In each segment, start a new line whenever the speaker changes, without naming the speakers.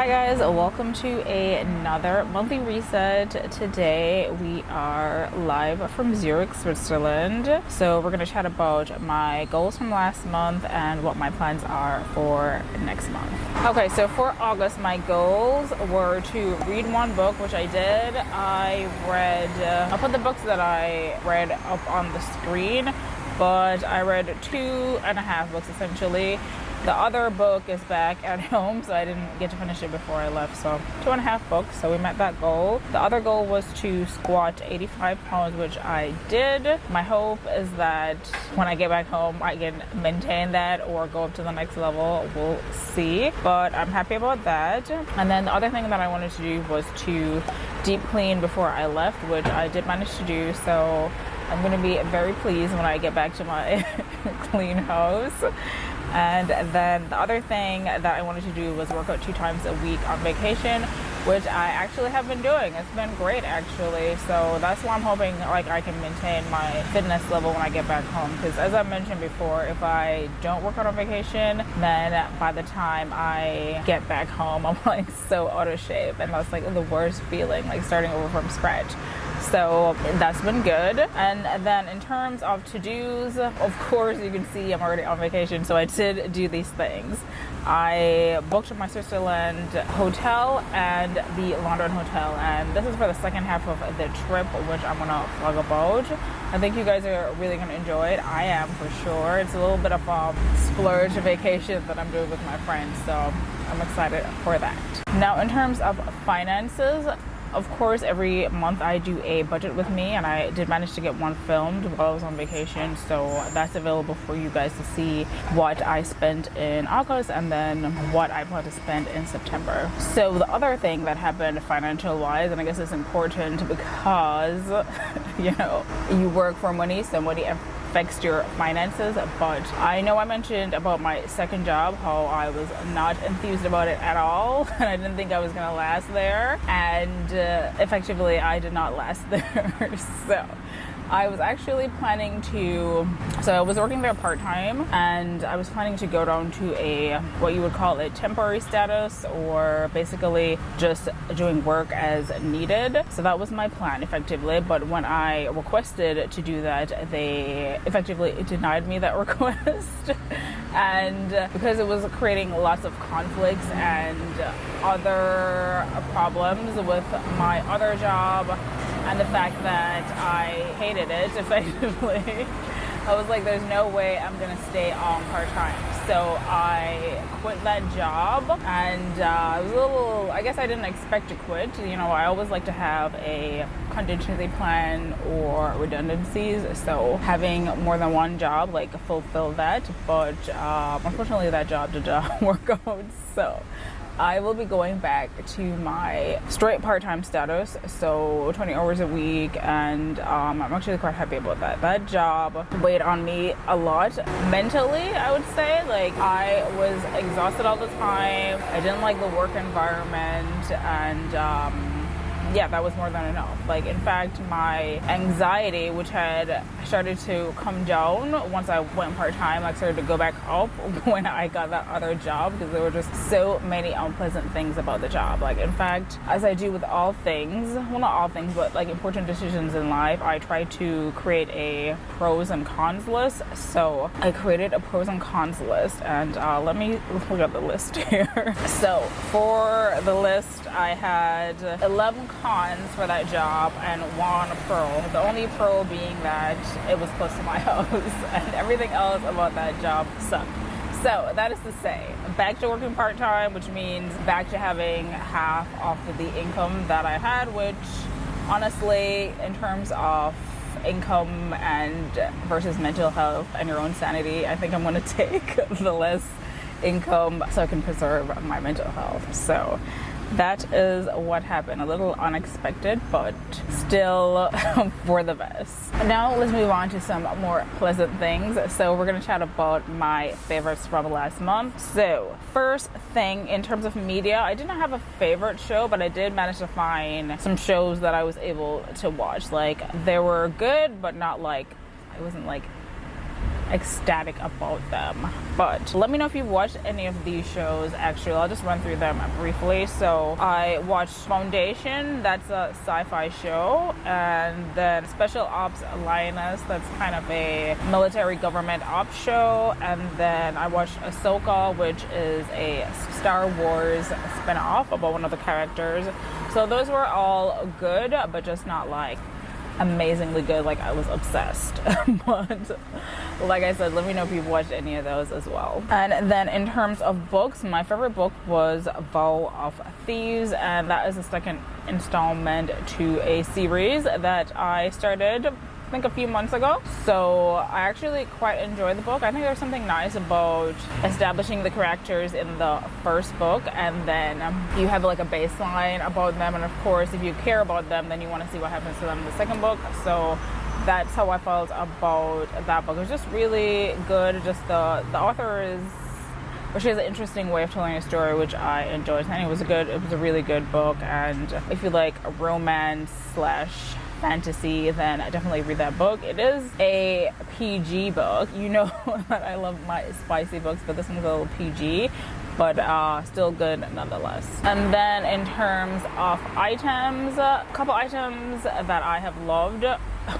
Hi guys, welcome to another monthly reset. Today we are live from Zurich, Switzerland. So we're going to chat about my goals from last month and what my plans are for next month. Okay, so for August, my goals were to read one book, which I did. I'll put the books that I read up on the screen, but I read 2.5 books essentially. The other book is back at home, so I didn't get to finish it before I left. So 2.5 books, so we met that goal. The other goal was to squat 85 pounds, which I did. My hope is that when I get back home, I can maintain that or go up to the next level. We'll see, but I'm happy about that. And then the other thing that I wanted to do was to deep clean before I left, which I did manage to do. So I'm going to be very pleased when I get back to my clean house. And then the other thing that I wanted to do was work out 2 times a week on vacation, which I actually have been doing. It's been great actually. So that's why I'm hoping I can maintain my fitness level when I get back home. Because as I mentioned before, if I don't work out on vacation, then by the time I get back home, I'm so out of shape. And that's the worst feeling, starting over from scratch. So that's been good. And then in terms of to-dos, of course you can see I'm already on vacation, so I did do these things. I booked my Switzerland hotel and the London hotel, and this is for the second half of the trip, which I'm gonna vlog about. I think you guys are really gonna enjoy it. I am for sure. It's a little bit of a splurge vacation that I'm doing with my friends, so I'm excited for that. Now in terms of finances, of course, every month I do a budget with me, and I did manage to get one filmed while I was on vacation, so that's available for you guys to see what I spent in August and then what I plan to spend in September. So the other thing that happened financial wise, and I guess it's important because you work for money, so money affects your finances, but I know I mentioned about my second job how I was not enthused about it at all, and I didn't think I was gonna last there, and effectively I did not last there. So I was actually planning to, I was working there part-time, and I was planning to go down to what you would call a temporary status, or basically just doing work as needed. So that was my plan effectively, but when I requested to do that, they effectively denied me that request. And because it was creating lots of conflicts and other problems with my other job, and the fact that I hated it effectively, I was like, there's no way I'm gonna stay on part-time. So I quit that job, and I guess I didn't expect to quit. I always like to have a contingency plan or redundancies, so having more than one job fulfilled that, but unfortunately that job did not work out. So I will be going back to my straight part-time status, so 20 hours a week, and I'm actually quite happy about that. That job weighed on me a lot mentally, I would say. I was exhausted all the time. I didn't like the work environment, and that was more than enough. In fact, my anxiety, which had started to come down once I went part-time, started to go back up when I got that other job, because there were just so many unpleasant things about the job. In fact, as I do with all things, well, not all things, but important decisions in life, I try to create a pros and cons list. So I created a pros and cons list, and let me look at the list here. So for the list, I had 11 cons for that job and 1 pro. The only pro being that it was close to my house, and everything else about that job sucked. So that is to say, back to working part-time, which means back to having half of the income that I had, which honestly, in terms of income and versus mental health and your own sanity, I think I'm going to take the less income so I can preserve my mental health. So that is what happened. A little unexpected, but still for the best. Now let's move on to some more pleasant things. So we're going to chat about my favorites from last month. So first thing, in terms of media, I didn't have a favorite show, but I did manage to find some shows that I was able to watch. They were good, but not I ecstatic about them. But let me know if you've watched any of these shows. Actually, I'll just run through them briefly. So I watched Foundation, that's a sci-fi show, and then Special Ops Lioness, that's kind of a military government ops show, and then I watched Ahsoka, which is a Star Wars spin-off about one of the characters. So those were all good, but just not like amazingly good, like I was obsessed. But like I said, let me know if you've watched any of those as well. And then in terms of books, my favorite book was Vow of Thieves, and that is the second installment to a series that I started I think a few months ago. So I actually quite enjoyed the book. I think there's something nice about establishing the characters in the first book, and then you have like a baseline about them, and of course if you care about them, then you want to see what happens to them in the second book. So that's how I felt about that book. It was just really good. Just the author is, well, she has an interesting way of telling a story, which I enjoyed. And it was a really good book. And if you like a romance / fantasy, then I definitely read that book. It is a PG book. You know that I love my spicy books, but this one's a little PG, but still good nonetheless. And then in terms of items, a couple items that I have loved,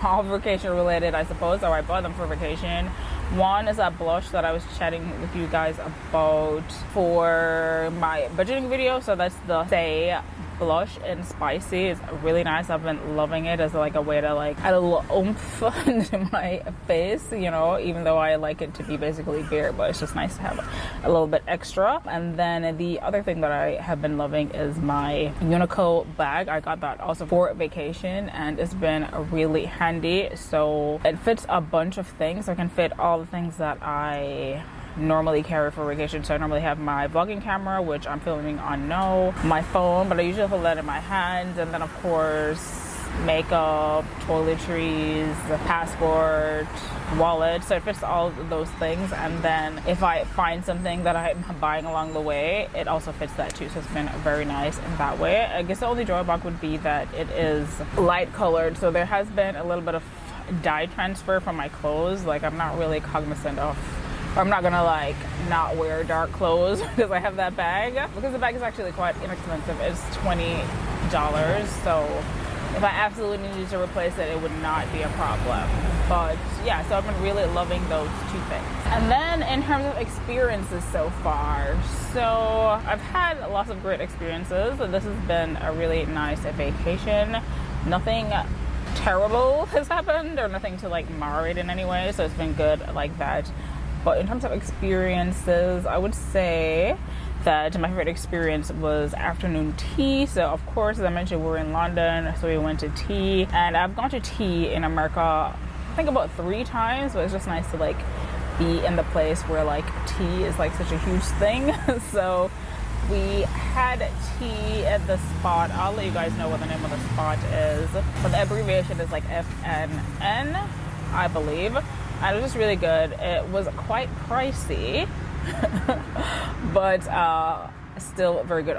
all vacation related, I suppose, or I bought them for vacation. One is that blush that I was chatting with you guys about for my budgeting video. So that's the Say blush in spicy. It's really nice. I've been loving it as like a way to like add a little oomph into my face, you know, even though I like it to be basically bare, but it's just nice to have a little bit extra. And then the other thing that I have been loving is my Uniqlo bag. I got that also for vacation, and it's been really handy. So it fits a bunch of things. I can fit all the things that I normally carry for vacation. So I normally have my vlogging camera, which I'm filming on now, my phone, but I usually hold that in my hand, and then of course makeup, toiletries, passport, wallet. So it fits all of those things. And then if I find something that I'm buying along the way, it also fits that too. So it's been very nice in that way. I guess the only drawback would be that it is light colored, so there has been a little bit of dye transfer from my clothes. Like I'm not really cognizant of, or I'm not gonna like not wear dark clothes because I have that bag, because the bag is actually quite inexpensive. It's $20. So if I absolutely needed to replace it, it would not be a problem. But yeah, so I've been really loving those two things. And then in terms of experiences so far, so I've had lots of great experiences. This has been a really nice vacation. Nothing terrible has happened, or nothing to like mar it in any way, so it's been good like that. But in terms of experiences, I would say that my favorite experience was afternoon tea. So of course, as I mentioned, we're in London, so we went to tea, and I've gone to tea in America I think about 3 times, but it's just nice to like be in the place where like tea is like such a huge thing. So we had tea at the spot. I'll let you guys know what the name of the spot is, but the abbreviation is like FNN, I believe. And it was just really good. It was quite pricey, but still very good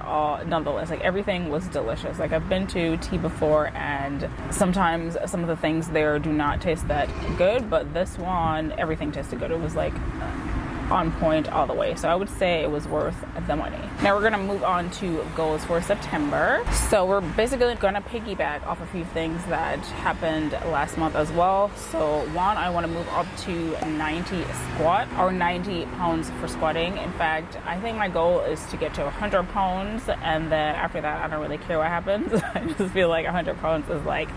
nonetheless. Like everything was delicious. Like I've been to tea before, and sometimes some of the things there do not taste that good, but this one, everything tasted good. It was like on point all the way. So I would say it was worth the money. Now we're gonna move on to goals for September. So we're basically gonna piggyback off a few things that happened last month as well. So one, I want to move up to 90 squat, or 90 pounds for squatting. In fact, I think my goal is to get to 100 pounds, and then after that I don't really care what happens. I just feel like 100 pounds is like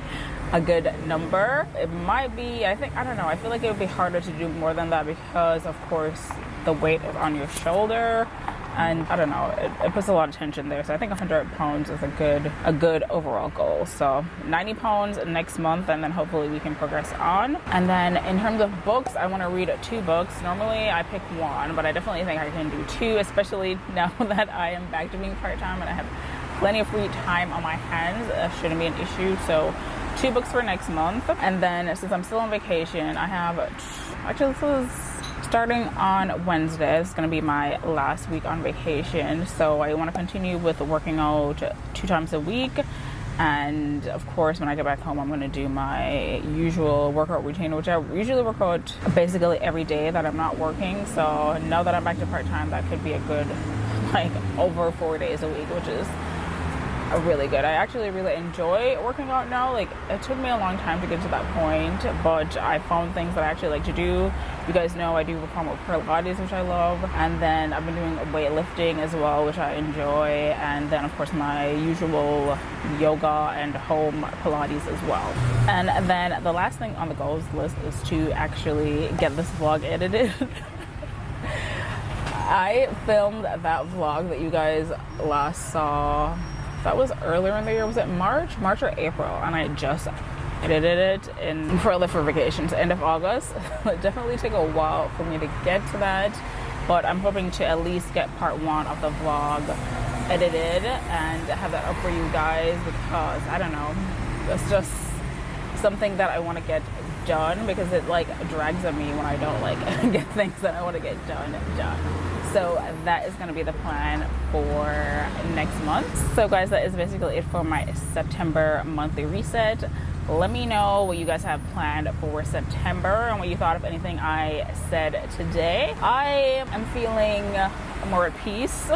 a good number. It might be, I don't know, I feel like it would be harder to do more than that, because of course the weight is on your shoulder, and I don't know, it puts a lot of tension there. So I think 100 pounds is a good overall goal. So 90 pounds next month, and then hopefully we can progress on. And then in terms of books, I want to read 2 books. Normally I pick 1, but I definitely think I can do 2, especially now that I am back to being part-time and I have plenty of free time on my hands. Shouldn't be an issue. So 2 books for next month. And then since I'm still on vacation, I have, actually this is starting on Wednesday. It's going to be my last week on vacation. So I want to continue with working out 2 times a week. And of course, when I get back home, I'm going to do my usual workout routine, which I usually work out basically every day that I'm not working. So now that I'm back to part-time, that could be a good, like, over 4 days a week, which is really good. I actually really enjoy working out now. Like, it took me a long time to get to that point, but I found things that I actually like to do. You guys know I do reformer Pilates, which I love, and then I've been doing weightlifting as well, which I enjoy, and then of course my usual yoga and home Pilates as well. And then the last thing on the goals list is to actually get this vlog edited. I filmed that vlog that you guys last saw. That was earlier in the year. Was it March or April? And I just edited it for vacations, end of August. It definitely took a while for me to get to that, but I'm hoping to at least get part 1 of the vlog edited and have that up for you guys, because I don't know, it's just something that I want to get done, because it like drags on me when I don't like get things that I want to get done. So that is going to be the plan for next month. So guys, that is basically it for my September monthly reset. Let me know what you guys have planned for September and what you thought of anything I said today. I am feeling more at peace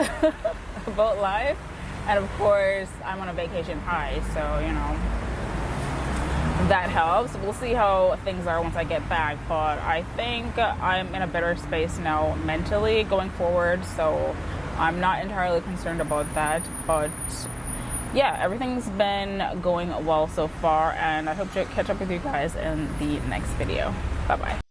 about life, and of course I'm on a vacation high, so you know, that helps. We'll see how things are once I get back, but I think I'm in a better space now mentally going forward, so I'm not entirely concerned about that. But yeah, everything's been going well so far, and I hope to catch up with you guys in the next video. Bye bye.